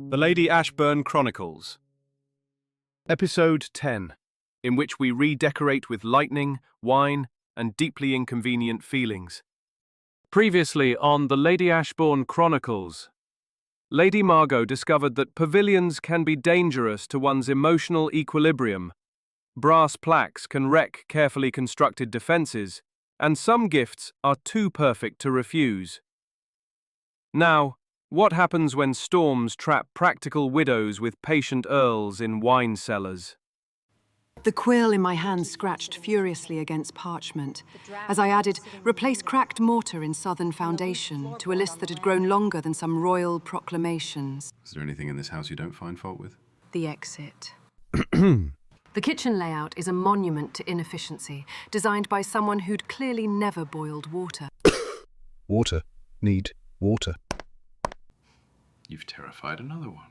The Lady Ashburn Chronicles. Episode 10, in which we redecorate with lightning, wine, and deeply inconvenient feelings. Previously on The Lady Ashburn Chronicles, Lady Margot discovered that pavilions can be dangerous to one's emotional equilibrium. Brass plaques can wreck carefully constructed defenses, and some gifts are too perfect to refuse. Now, what happens when storms trap practical widows with patient earls in wine cellars? The quill in my hand scratched furiously against parchment as I added, replace cracked mortar in southern foundation to a list that had grown longer than some royal proclamations. Is there anything in this house you don't find fault with? The exit. The kitchen layout is a monument to inefficiency, designed by someone who'd clearly never boiled water. Water. Need water. You've terrified another one.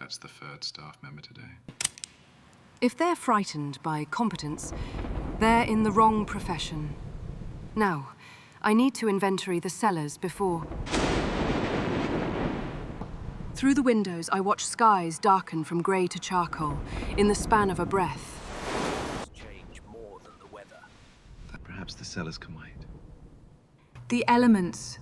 That's the third staff member today. If they're frightened by competence, they're in the wrong profession. Now, I need to inventory the cellars before... Through the windows, I watch skies darken from grey to charcoal in the span of a breath. Change more than the weather. Perhaps the cellars can wait. The elements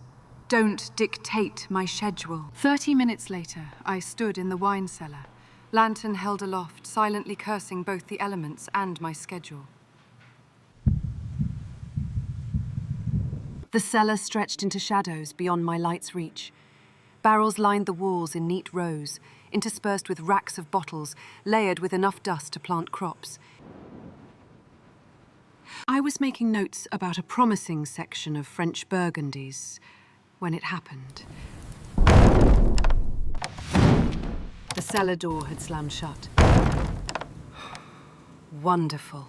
don't dictate my schedule. 30 minutes later, I stood in the wine cellar, lantern held aloft, silently cursing both the elements and my schedule. The cellar stretched into shadows beyond my light's reach. Barrels lined the walls in neat rows, interspersed with racks of bottles, layered with enough dust to plant crops. I was making notes about a promising section of French Burgundies when it happened. The cellar door had slammed shut. Wonderful.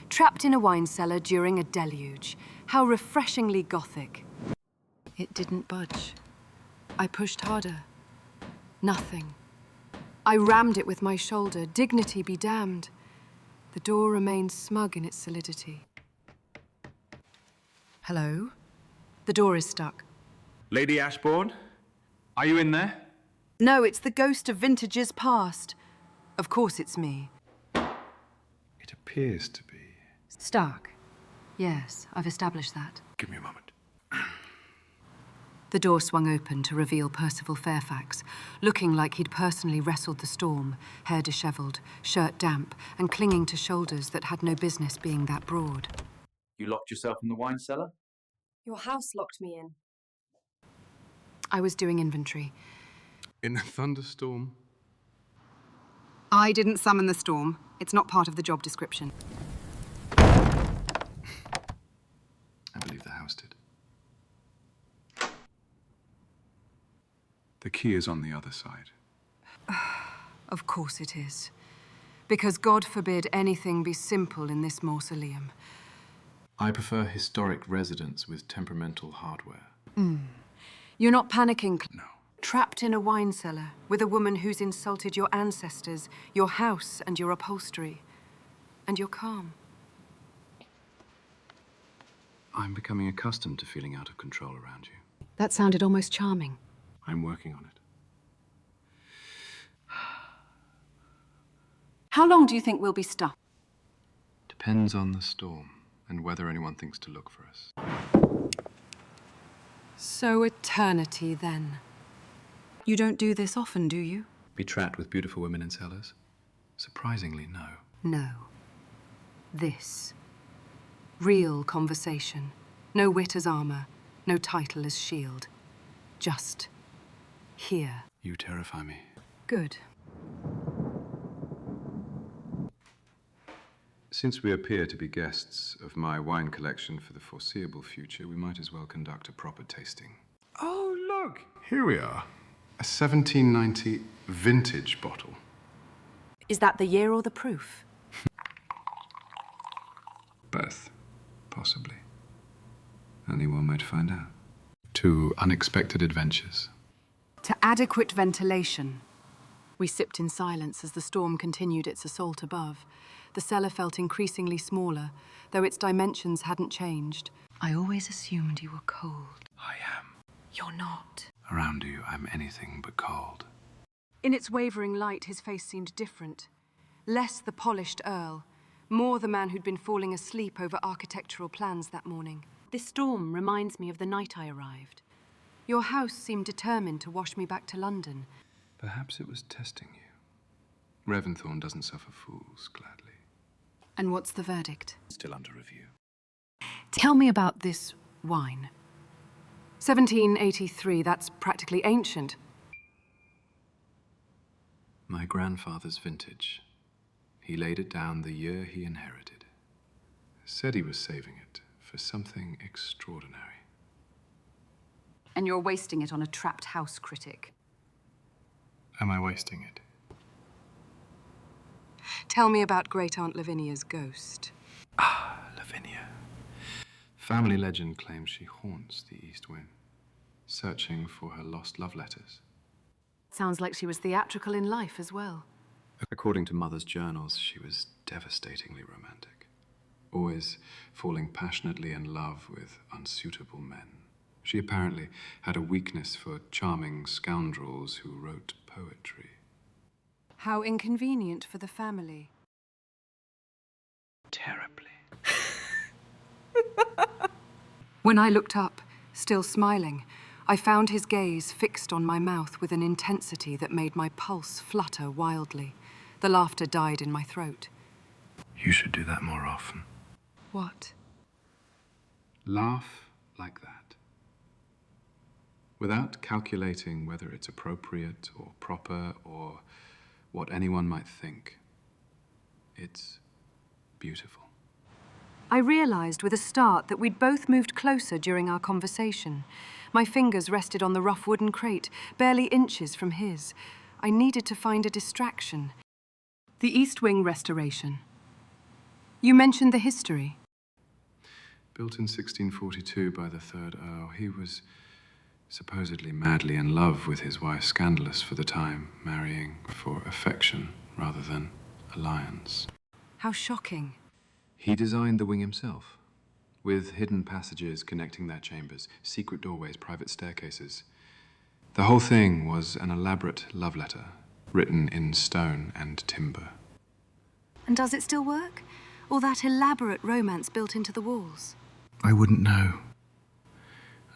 Trapped in a wine cellar during a deluge. How refreshingly Gothic. It didn't budge. I pushed harder. Nothing. I rammed it with my shoulder. Dignity be damned. The door remained smug in its solidity. Hello? The door is stuck. Lady Ashburn, are you in there? No, it's the ghost of vintages past. Of course it's me. It appears to be. Stark. Yes, I've established that. Give me a moment. The door swung open to reveal Percival Fairfax, looking like he'd personally wrestled the storm, hair dishevelled, shirt damp, and clinging to shoulders that had no business being that broad. You locked yourself in the wine cellar? Your house locked me in. I was doing inventory. In a thunderstorm? I didn't summon the storm. It's not part of the job description. I believe the house did. The key is on the other side. Of course it is. Because God forbid anything be simple in this mausoleum. I prefer historic residents with temperamental hardware. You're not panicking. No. Trapped in a wine cellar with a woman who's insulted your ancestors, your house, and your upholstery. And you're calm. I'm becoming accustomed to feeling out of control around you. That sounded almost charming. I'm working on it. How long do you think we'll be stuck? Depends on the storm and whether anyone thinks to look for us. So eternity, then. You don't do this often, do you? Be trapped with beautiful women in cellars? Surprisingly, no. No. This. Real conversation. No wit as armor, no title as shield. Just here. You terrify me. Good. Since we appear to be guests of my wine collection for the foreseeable future, we might as well conduct a proper tasting. Oh, look! Here we are. A 1790 vintage bottle. Is that the year or the proof? Both, possibly. Only one way to find out. 2 unexpected adventures. To adequate ventilation. We sipped in silence as the storm continued its assault above. The cellar felt increasingly smaller, though its dimensions hadn't changed. I always assumed you were cold. I am. You're not. Around you, I'm anything but cold. In its wavering light, his face seemed different. Less the polished Earl, more the man who'd been falling asleep over architectural plans that morning. This storm reminds me of the night I arrived. Your house seemed determined to wash me back to London. Perhaps it was testing you. Reventhorn doesn't suffer fools gladly. And what's the verdict? Still under review. Tell me about this wine. 1783, that's practically ancient. My grandfather's vintage. He laid it down the year he inherited. Said he was saving it for something extraordinary. And you're wasting it on a trapped house critic. Am I wasting it? Tell me about Great-Aunt Lavinia's ghost. Ah, Lavinia. Family legend claims she haunts the East Wing, searching for her lost love letters. Sounds like she was theatrical in life as well. According to Mother's journals, she was devastatingly romantic, always falling passionately in love with unsuitable men. She apparently had a weakness for charming scoundrels who wrote poetry. How inconvenient for the family. Terribly. When I looked up, still smiling, I found his gaze fixed on my mouth with an intensity that made my pulse flutter wildly. The laughter died in my throat. You should do that more often. What? Laugh like that. Without calculating whether it's appropriate or proper or what anyone might think. It's beautiful. I realized with a start that we'd both moved closer during our conversation. My fingers rested on the rough wooden crate, barely inches from his. I needed to find a distraction. The East Wing restoration. You mentioned the history. Built in 1642 by the third Earl, he was supposedly madly in love with his wife, scandalous for the time, marrying for affection rather than alliance. How shocking. He designed the wing himself, with hidden passages connecting their chambers, secret doorways, private staircases. The whole thing was an elaborate love letter, written in stone and timber. And does it still work? All that elaborate romance built into the walls? I wouldn't know.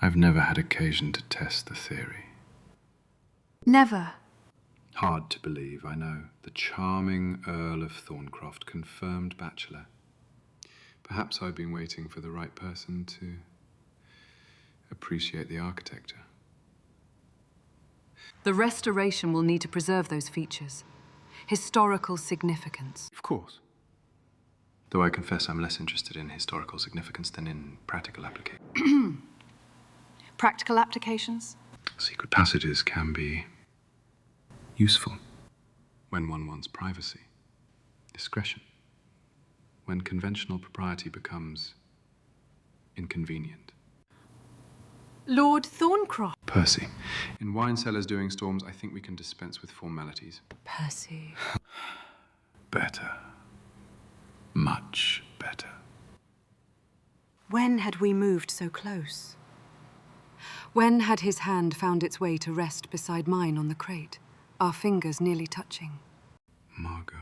I've never had occasion to test the theory. Never. Hard to believe, I know. The charming Earl of Thorncroft, confirmed bachelor. Perhaps I've been waiting for the right person to appreciate the architecture. The restoration will need to preserve those features. Historical significance. Of course. Though I confess I'm less interested in historical significance than in practical application. Practical applications? Secret passages can be useful when one wants privacy, discretion, when conventional propriety becomes inconvenient. Lord Thorncroft. Percy, in wine cellars during storms, I think we can dispense with formalities. Percy. Better. Much better. When had we moved so close? When had his hand found its way to rest beside mine on the crate, our fingers nearly touching? Margot.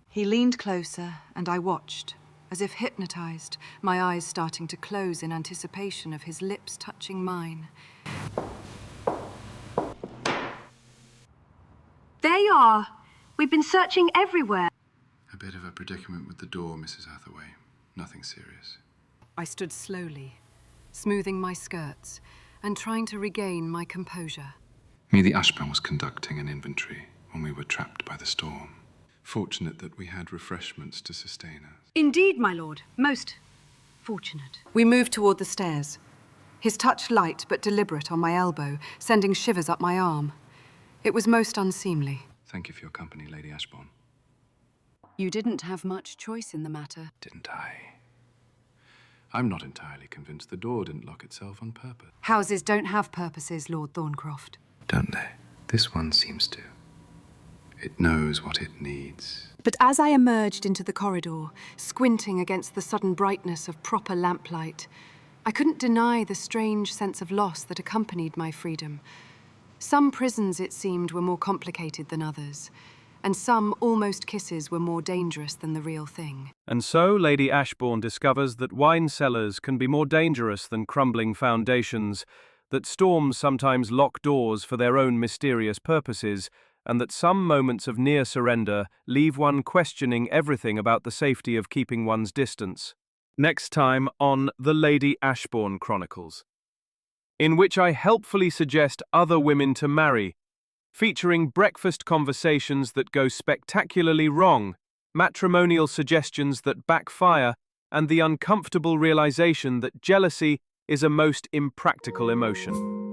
He leaned closer, and I watched, as if hypnotized, my eyes starting to close in anticipation of his lips touching mine. There you are. We've been searching everywhere. A bit of a predicament with the door, Mrs. Hathaway. Nothing serious. I stood slowly, smoothing my skirts, and trying to regain my composure. Me, Ashburn was conducting an inventory when we were trapped by the storm. Fortunate that we had refreshments to sustain us. Indeed, my lord. Most fortunate. We moved toward the stairs, his touch light but deliberate on my elbow, sending shivers up my arm. It was most unseemly. Thank you for your company, Lady Ashbourne. You didn't have much choice in the matter. Didn't I? I'm not entirely convinced the door didn't lock itself on purpose. Houses don't have purposes, Lord Thorncroft. Don't they? This one seems to. It knows what it needs. But as I emerged into the corridor, squinting against the sudden brightness of proper lamplight, I couldn't deny the strange sense of loss that accompanied my freedom. Some prisons, it seemed, were more complicated than others, and some almost kisses were more dangerous than the real thing. And so Lady Ashbourne discovers that wine cellars can be more dangerous than crumbling foundations, that storms sometimes lock doors for their own mysterious purposes, and that some moments of near surrender leave one questioning everything about the safety of keeping one's distance. Next time on The Lady Ashbourne Chronicles, in which I helpfully suggest other women to marry, featuring breakfast conversations that go spectacularly wrong, matrimonial suggestions that backfire, and the uncomfortable realization that jealousy is a most impractical emotion.